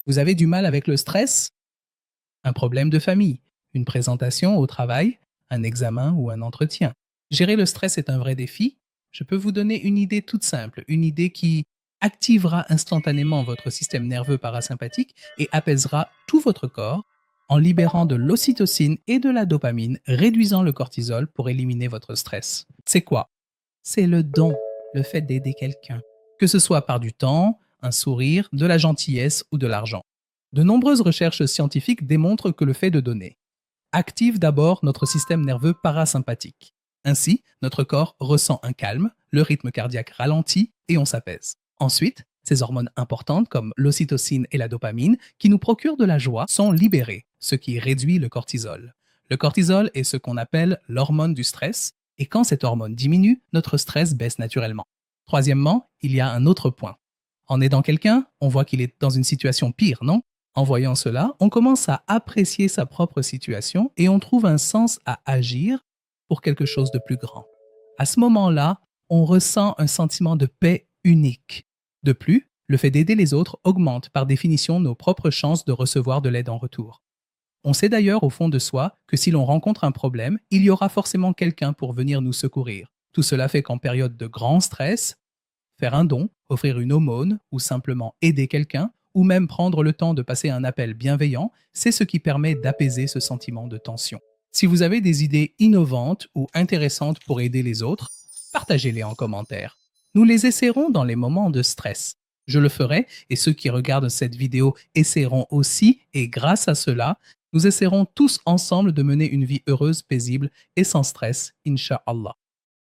Vous avez du mal avec le stress? Un problème de famille, une présentation au travail, un examen ou un entretien. Gérer le stress est un vrai défi. Je peux vous donner une idée toute simple, une idée qui activera instantanément votre système nerveux parasympathique et apaisera tout votre corps en libérant de l'ocytocine et de la dopamine, réduisant le cortisol pour éliminer votre stress. C'est quoi? C'est le don, le fait d'aider quelqu'un. Que ce soit par du temps, un sourire, de la gentillesse ou de l'argent. De nombreuses recherches scientifiques démontrent que le fait de donner active d'abord notre système nerveux parasympathique. Ainsi, notre corps ressent un calme, le rythme cardiaque ralentit et on s'apaise. Ensuite, ces hormones importantes comme l'ocytocine et la dopamine qui nous procurent de la joie sont libérées, ce qui réduit le cortisol. Le cortisol est ce qu'on appelle l'hormone du stress et quand cette hormone diminue, notre stress baisse naturellement. Troisièmement, il y a un autre point. En aidant quelqu'un, on voit qu'il est dans une situation pire, non? En voyant cela, on commence à apprécier sa propre situation et on trouve un sens à agir pour quelque chose de plus grand. À ce moment-là, on ressent un sentiment de paix unique. De plus, le fait d'aider les autres augmente par définition nos propres chances de recevoir de l'aide en retour. On sait d'ailleurs au fond de soi que si l'on rencontre un problème, il y aura forcément quelqu'un pour venir nous secourir. Tout cela fait qu'en période de grand stress, faire un don, offrir une aumône ou simplement aider quelqu'un, ou même prendre le temps de passer un appel bienveillant, c'est ce qui permet d'apaiser ce sentiment de tension. Si vous avez des idées innovantes ou intéressantes pour aider les autres, partagez-les en commentaire. Nous les essaierons dans les moments de stress. Je le ferai et ceux qui regardent cette vidéo essaieront aussi et grâce à cela, nous essaierons tous ensemble de mener une vie heureuse, paisible et sans stress, Inch'Allah.